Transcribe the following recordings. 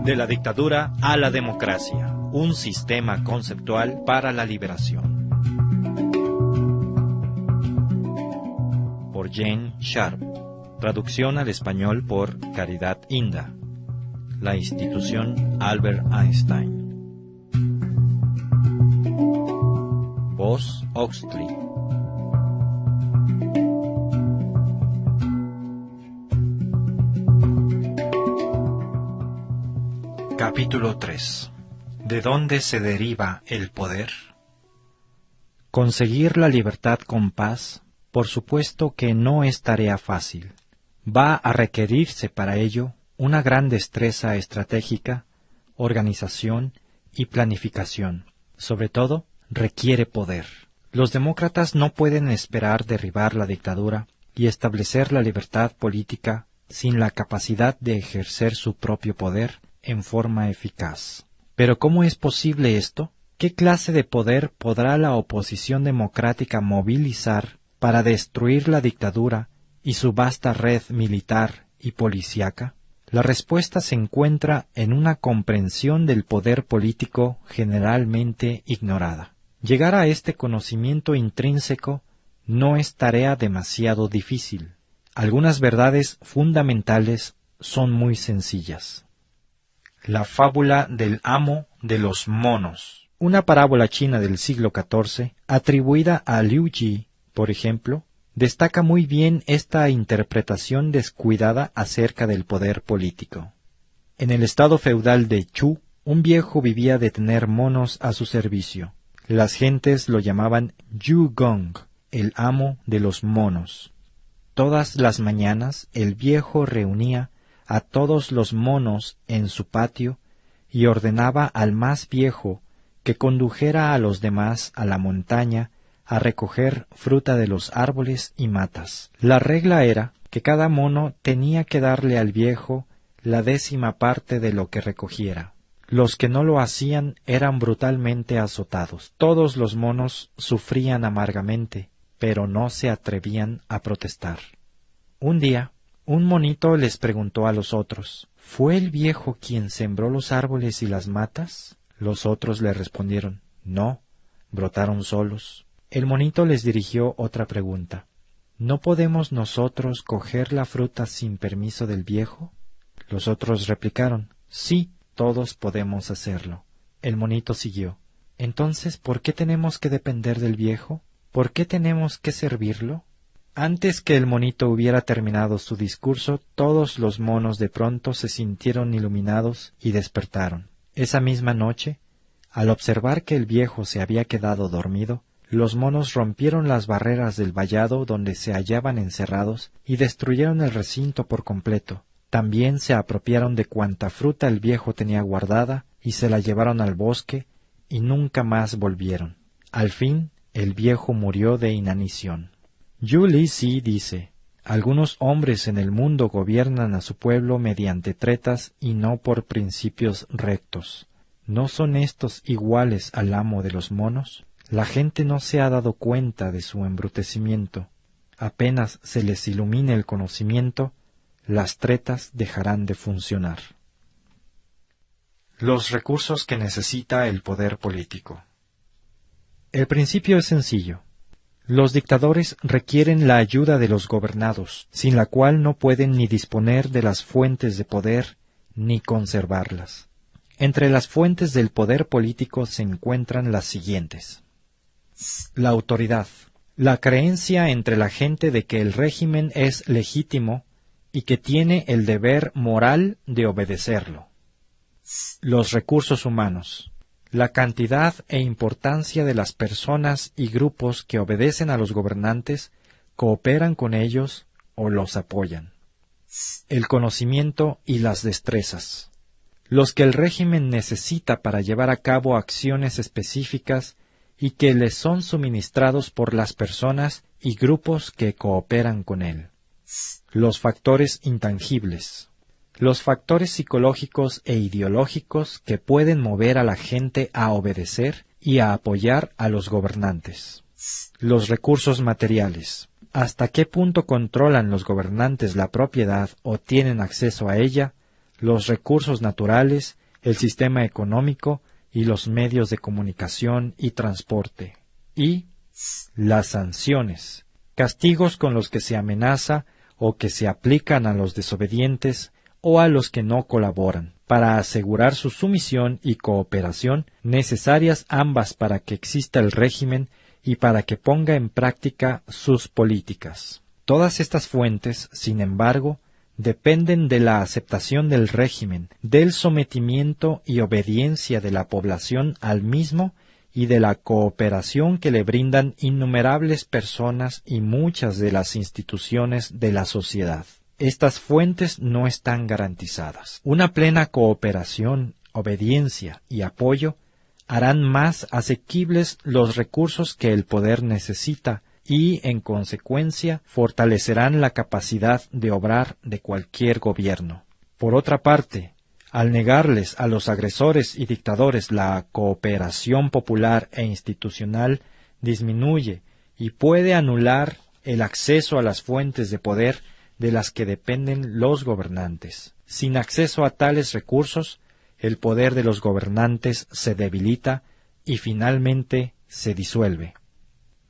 De la dictadura a la democracia, un sistema conceptual para la liberación. Por Jane Sharp. Traducción al español por Caridad Inda. La institución Albert Einstein. Voz Oxley. Capítulo 3. ¿De dónde se deriva el poder? Conseguir la libertad con paz, por supuesto que no es tarea fácil. Va a requerirse para ello una gran destreza estratégica, organización y planificación. Sobre todo, requiere poder. Los demócratas no pueden esperar derribar la dictadura y establecer la libertad política sin la capacidad de ejercer su propio poder en forma eficaz. Pero ¿cómo es posible esto? ¿Qué clase de poder podrá la oposición democrática movilizar para destruir la dictadura y su vasta red militar y policíaca? La respuesta se encuentra en una comprensión del poder político generalmente ignorada. Llegar a este conocimiento intrínseco no es tarea demasiado difícil. Algunas verdades fundamentales son muy sencillas. La fábula del amo de los monos. Una parábola china del siglo XIV, atribuida a Liu Ji, por ejemplo, destaca muy bien esta interpretación descuidada acerca del poder político. En el estado feudal de Chu, un viejo vivía de tener monos a su servicio. Las gentes lo llamaban Yu Gong, el amo de los monos. Todas las mañanas el viejo reunía a todos los monos en su patio y ordenaba al más viejo que condujera a los demás a la montaña a recoger fruta de los árboles y matas. La regla era que cada mono tenía que darle al viejo la 10ª parte de lo que recogiera. Los que no lo hacían eran brutalmente azotados. Todos los monos sufrían amargamente, pero no se atrevían a protestar. Un día, un monito les preguntó a los otros, ¿fue el viejo quien sembró los árboles y las matas? Los otros le respondieron, no, brotaron solos. El monito les dirigió otra pregunta, ¿no podemos nosotros coger la fruta sin permiso del viejo? Los otros replicaron, sí, todos podemos hacerlo. El monito siguió, entonces, ¿por qué tenemos que depender del viejo? ¿Por qué tenemos que servirlo? Antes que el monito hubiera terminado su discurso, todos los monos de pronto se sintieron iluminados y despertaron. Esa misma noche, al observar que el viejo se había quedado dormido, los monos rompieron las barreras del vallado donde se hallaban encerrados y destruyeron el recinto por completo. También se apropiaron de cuanta fruta el viejo tenía guardada y se la llevaron al bosque y nunca más volvieron. Al fin, el viejo murió de inanición. Yu Lixi dice, algunos hombres en el mundo gobiernan a su pueblo mediante tretas y no por principios rectos. ¿No son estos iguales al amo de los monos? La gente no se ha dado cuenta de su embrutecimiento. Apenas se les ilumine el conocimiento, las tretas dejarán de funcionar. Los recursos que necesita el poder político. El principio es sencillo. Los dictadores requieren la ayuda de los gobernados, sin la cual no pueden ni disponer de las fuentes de poder ni conservarlas. Entre las fuentes del poder político se encuentran las siguientes. La autoridad, la creencia entre la gente de que el régimen es legítimo y que tiene el deber moral de obedecerlo. Los recursos humanos, la cantidad e importancia de las personas y grupos que obedecen a los gobernantes, cooperan con ellos o los apoyan. El conocimiento y las destrezas, los que el régimen necesita para llevar a cabo acciones específicas y que les son suministrados por las personas y grupos que cooperan con él. Los factores intangibles, los factores psicológicos e ideológicos que pueden mover a la gente a obedecer y a apoyar a los gobernantes. Los recursos materiales. ¿Hasta qué punto controlan los gobernantes la propiedad o tienen acceso a ella? los recursos naturales, el sistema económico y los medios de comunicación y transporte. Y las sanciones, castigos con los que se amenaza o que se aplican a los desobedientes o a los que no colaboran, para asegurar su sumisión y cooperación, necesarias ambas para que exista el régimen y para que ponga en práctica sus políticas. Todas estas fuentes, sin embargo, dependen de la aceptación del régimen, del sometimiento y obediencia de la población al mismo y de la cooperación que le brindan innumerables personas y muchas de las instituciones de la sociedad. Estas fuentes no están garantizadas. Una plena cooperación, obediencia y apoyo harán más asequibles los recursos que el poder necesita y, en consecuencia, fortalecerán la capacidad de obrar de cualquier gobierno. Por otra parte, al negarles a los agresores y dictadores la cooperación popular e institucional, disminuye y puede anular el acceso a las fuentes de poder de las que dependen los gobernantes. Sin acceso a tales recursos, el poder de los gobernantes se debilita y finalmente se disuelve.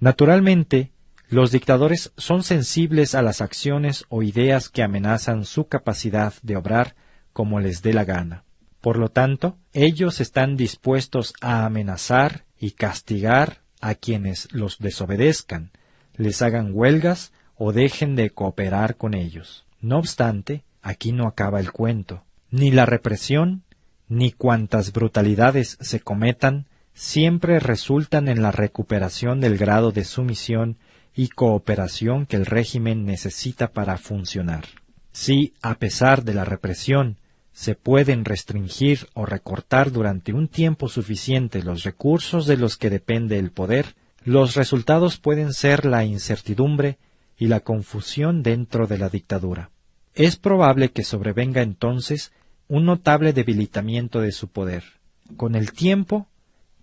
Naturalmente, los dictadores son sensibles a las acciones o ideas que amenazan su capacidad de obrar como les dé la gana. Por lo tanto, ellos están dispuestos a amenazar y castigar a quienes los desobedezcan, les hagan huelgas o dejen de cooperar con ellos. No obstante, aquí no acaba el cuento. Ni la represión, ni cuantas brutalidades se cometan, siempre resultan en la recuperación del grado de sumisión y cooperación que el régimen necesita para funcionar. Si, a pesar de la represión, se pueden restringir o recortar durante un tiempo suficiente los recursos de los que depende el poder, los resultados pueden ser la incertidumbre y la confusión dentro de la dictadura. Es probable que sobrevenga entonces un notable debilitamiento de su poder. Con el tiempo,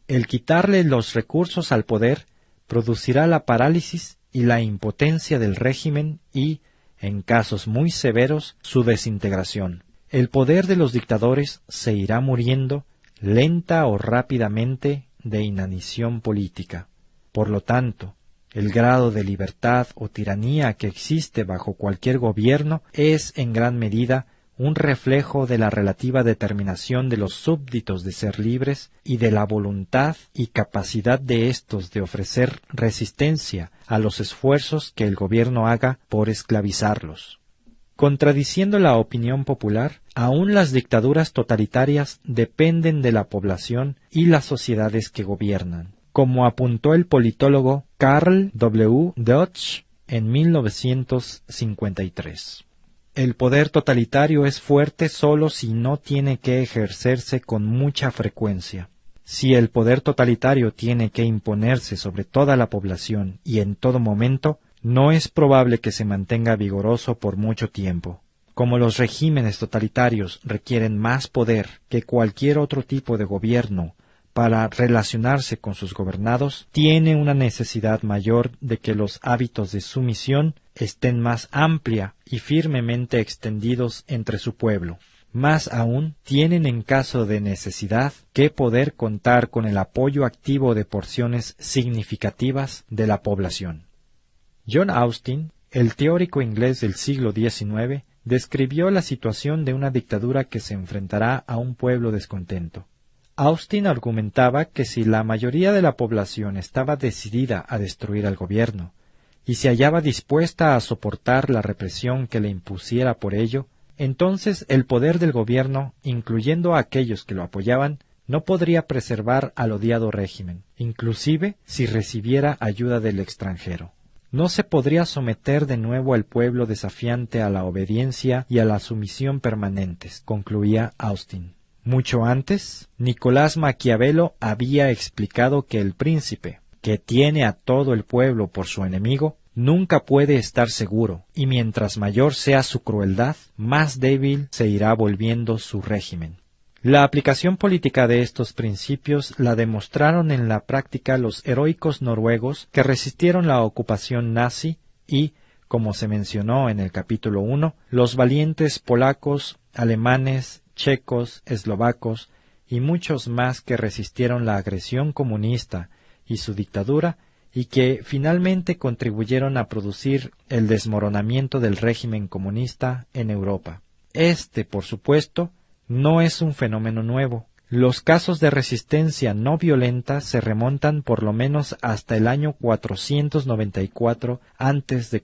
el quitarle los recursos al poder producirá la parálisis y la impotencia del régimen y, en casos muy severos, su desintegración. El poder de los dictadores se irá muriendo, lenta o rápidamente, de inanición política. Por lo tanto, el grado de libertad o tiranía que existe bajo cualquier gobierno es, en gran medida, un reflejo de la relativa determinación de los súbditos de ser libres y de la voluntad y capacidad de éstos de ofrecer resistencia a los esfuerzos que el gobierno haga por esclavizarlos. Contradiciendo la opinión popular, aún las dictaduras totalitarias dependen de la población y las sociedades que gobiernan, como apuntó el politólogo Karl W. Deutsch en 1953. El poder totalitario es fuerte solo si no tiene que ejercerse con mucha frecuencia. Si el poder totalitario tiene que imponerse sobre toda la población y en todo momento, no es probable que se mantenga vigoroso por mucho tiempo. Como los regímenes totalitarios requieren más poder que cualquier otro tipo de gobierno para relacionarse con sus gobernados, tiene una necesidad mayor de que los hábitos de sumisión estén más amplia y firmemente extendidos entre su pueblo. Más aún, tienen en caso de necesidad que poder contar con el apoyo activo de porciones significativas de la población. John Austin, el teórico inglés del siglo XIX, describió la situación de una dictadura que se enfrentará a un pueblo descontento. Austin argumentaba que si la mayoría de la población estaba decidida a destruir al gobierno y se hallaba dispuesta a soportar la represión que le impusiera por ello, entonces el poder del gobierno, incluyendo a aquellos que lo apoyaban, no podría preservar al odiado régimen, inclusive si recibiera ayuda del extranjero. No se podría someter de nuevo al pueblo desafiante a la obediencia y a la sumisión permanentes, concluía Austin. Mucho antes, Nicolás Maquiavelo había explicado que el príncipe, que tiene a todo el pueblo por su enemigo, nunca puede estar seguro, y mientras mayor sea su crueldad, más débil se irá volviendo su régimen. La aplicación política de estos principios la demostraron en la práctica los heroicos noruegos que resistieron la ocupación nazi y, como se mencionó en el capítulo 1, los valientes polacos, alemanes, checos, eslovacos y muchos más que resistieron la agresión comunista y su dictadura y que finalmente contribuyeron a producir el desmoronamiento del régimen comunista en Europa. Este, por supuesto, no es un fenómeno nuevo. Los casos de resistencia no violenta se remontan por lo menos hasta el año 494 a.C.,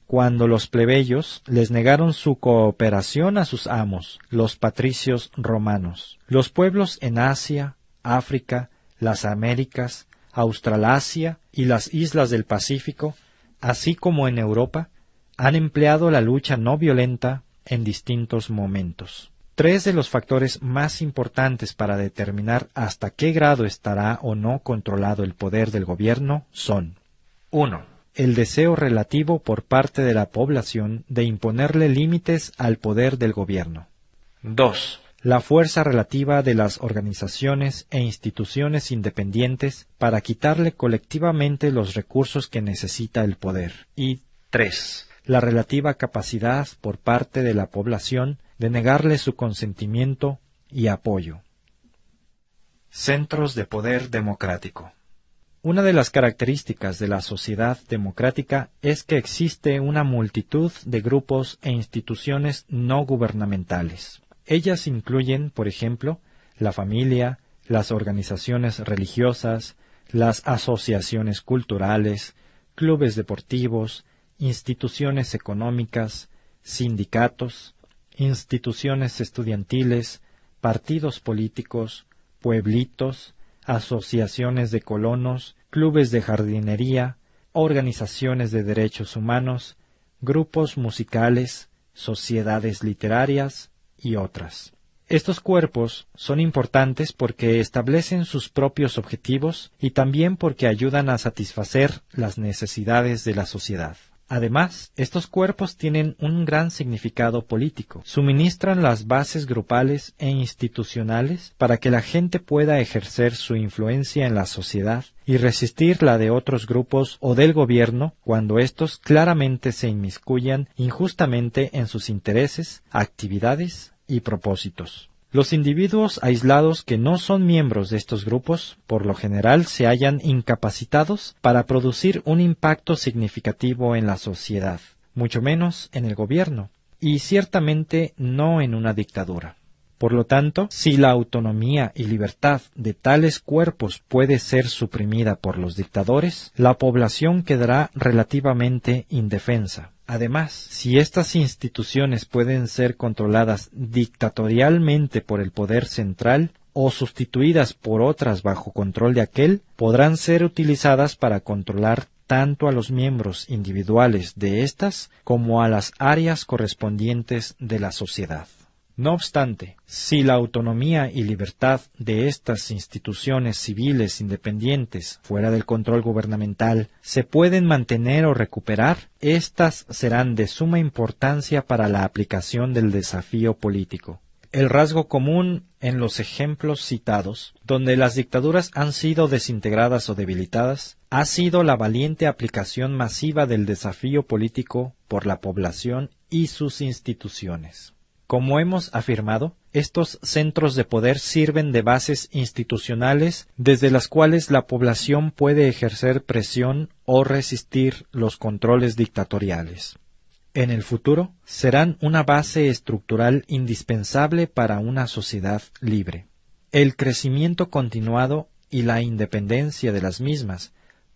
cuando los plebeyos les negaron su cooperación a sus amos, los patricios romanos. Los pueblos en Asia, África, las Américas, Australasia y las islas del Pacífico, así como en Europa, han empleado la lucha no violenta en distintos momentos. Tres de los factores más importantes para determinar hasta qué grado estará o no controlado el poder del gobierno son: 1. El deseo relativo por parte de la población de imponerle límites al poder del gobierno. 2. La fuerza relativa de las organizaciones e instituciones independientes para quitarle colectivamente los recursos que necesita el poder. Y 3. La relativa capacidad por parte de la población de negarle su consentimiento y apoyo. Centros de poder democrático. Una de las características de la sociedad democrática es que existe una multitud de grupos e instituciones no gubernamentales. Ellas incluyen, por ejemplo, la familia, las organizaciones religiosas, las asociaciones culturales, clubes deportivos, instituciones económicas, sindicatos, instituciones estudiantiles, partidos políticos, pueblitos, asociaciones de colonos, clubes de jardinería, organizaciones de derechos humanos, grupos musicales, sociedades literarias y otras. Estos cuerpos son importantes porque establecen sus propios objetivos y también porque ayudan a satisfacer las necesidades de la sociedad. Además, estos cuerpos tienen un gran significado político. Suministran las bases grupales e institucionales para que la gente pueda ejercer su influencia en la sociedad y resistir la de otros grupos o del gobierno cuando éstos claramente se inmiscuyan injustamente en sus intereses, actividades y propósitos. Los individuos aislados que no son miembros de estos grupos, por lo general se hallan incapacitados para producir un impacto significativo en la sociedad, mucho menos en el gobierno, y ciertamente no en una dictadura. Por lo tanto, si la autonomía y libertad de tales cuerpos puede ser suprimida por los dictadores, la población quedará relativamente indefensa. Además, si estas instituciones pueden ser controladas dictatorialmente por el poder central o sustituidas por otras bajo control de aquel, podrán ser utilizadas para controlar tanto a los miembros individuales de éstas como a las áreas correspondientes de la sociedad. No obstante, si la autonomía y libertad de estas instituciones civiles independientes fuera del control gubernamental se pueden mantener o recuperar, éstas serán de suma importancia para la aplicación del desafío político. El rasgo común en los ejemplos citados, donde las dictaduras han sido desintegradas o debilitadas, ha sido la valiente aplicación masiva del desafío político por la población y sus instituciones. Como hemos afirmado, estos centros de poder sirven de bases institucionales desde las cuales la población puede ejercer presión o resistir los controles dictatoriales. En el futuro, serán una base estructural indispensable para una sociedad libre. El crecimiento continuado y la independencia de las mismas,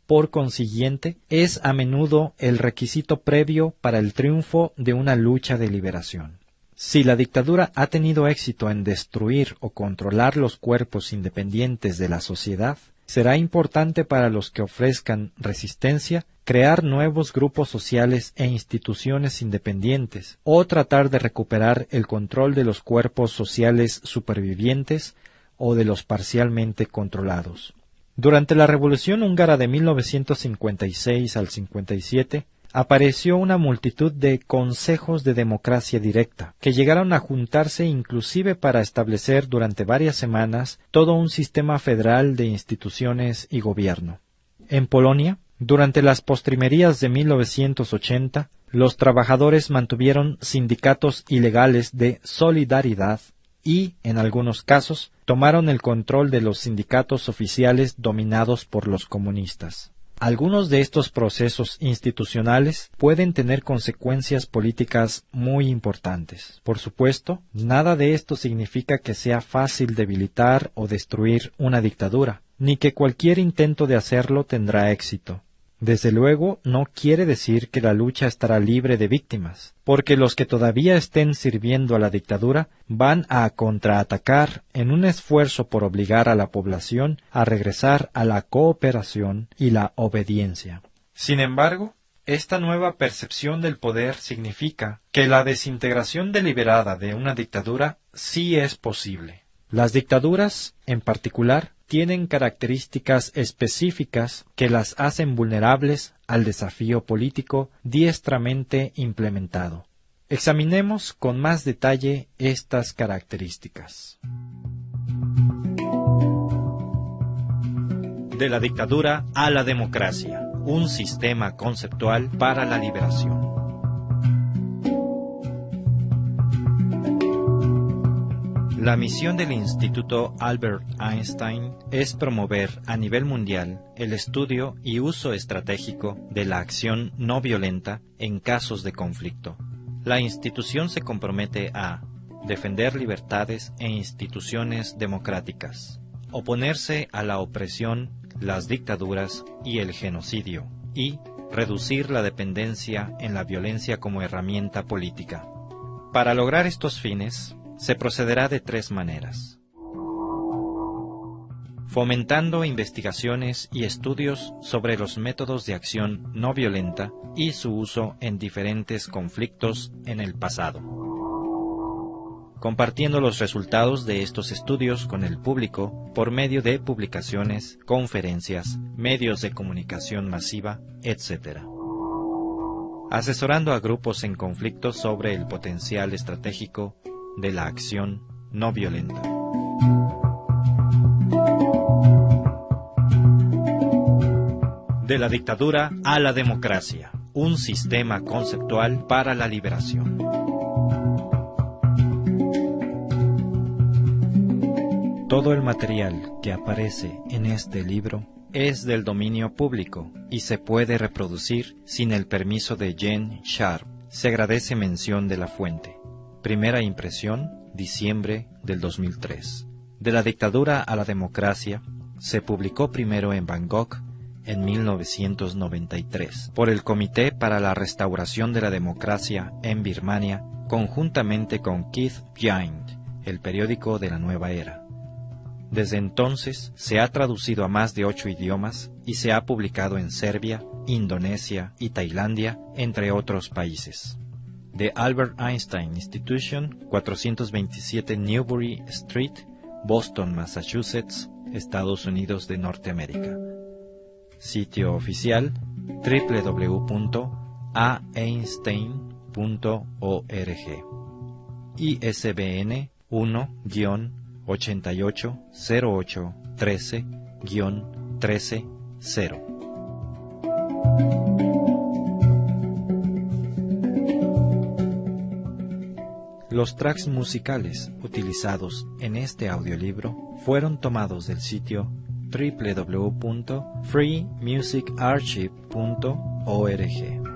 por consiguiente, es a menudo el requisito previo para el triunfo de una lucha de liberación. Si la dictadura ha tenido éxito en destruir o controlar los cuerpos independientes de la sociedad, será importante para los que ofrezcan resistencia crear nuevos grupos sociales e instituciones independientes o tratar de recuperar el control de los cuerpos sociales supervivientes o de los parcialmente controlados. Durante la Revolución húngara de 1956 al 57, apareció una multitud de consejos de democracia directa, que llegaron a juntarse inclusive para establecer durante varias semanas todo un sistema federal de instituciones y gobierno. En Polonia, durante las postrimerías de 1980, Los trabajadores mantuvieron sindicatos ilegales de solidaridad y, en algunos casos, tomaron el control de los sindicatos oficiales dominados por los comunistas. Algunos de estos procesos institucionales pueden tener consecuencias políticas muy importantes. Por supuesto, nada de esto significa que sea fácil debilitar o destruir una dictadura, ni que cualquier intento de hacerlo tendrá éxito. Desde luego, no quiere decir que la lucha estará libre de víctimas, porque los que todavía estén sirviendo a la dictadura van a contraatacar en un esfuerzo por obligar a la población a regresar a la cooperación y la obediencia. Sin embargo, esta nueva percepción del poder significa que la desintegración deliberada de una dictadura sí es posible. Las dictaduras, en particular, tienen características específicas que las hacen vulnerables al desafío político diestramente implementado. Examinemos con más detalle estas características. De la dictadura a la democracia, un sistema conceptual para la liberación. La misión del Instituto Albert Einstein es promover a nivel mundial el estudio y uso estratégico de la acción no violenta en casos de conflicto. La institución se compromete a defender libertades e instituciones democráticas, oponerse a la opresión, las dictaduras y el genocidio, y reducir la dependencia en la violencia como herramienta política. Para lograr estos fines, se procederá de tres maneras: fomentando investigaciones y estudios sobre los métodos de acción no violenta y su uso en diferentes conflictos en el pasado, compartiendo los resultados de estos estudios con el público por medio de publicaciones, conferencias, medios de comunicación masiva, etc., asesorando a grupos en conflicto sobre el potencial estratégico de la acción no violenta. De la dictadura a la democracia, un sistema conceptual para la liberación. Todo el material que aparece en este libro es del dominio público y se puede reproducir sin el permiso de Jen Sharp. Se agradece mención de la fuente. Primera impresión, diciembre del 2003. De la dictadura a la democracia, se publicó primero en Bangkok en 1993 por el Comité para la Restauración de la Democracia en Birmania, conjuntamente con Keith Giant, el periódico de la nueva era. Desde entonces se ha traducido a más de 8 idiomas y se ha publicado en Serbia, Indonesia y Tailandia, entre otros países. The Albert Einstein Institution, 427 Newbury Street, Boston, Massachusetts, Estados Unidos de Norteamérica. Sitio oficial www.aeinstein.org. ISBN 1-880813-130. Los tracks musicales utilizados en este audiolibro fueron tomados del sitio www.freemusicarchive.org.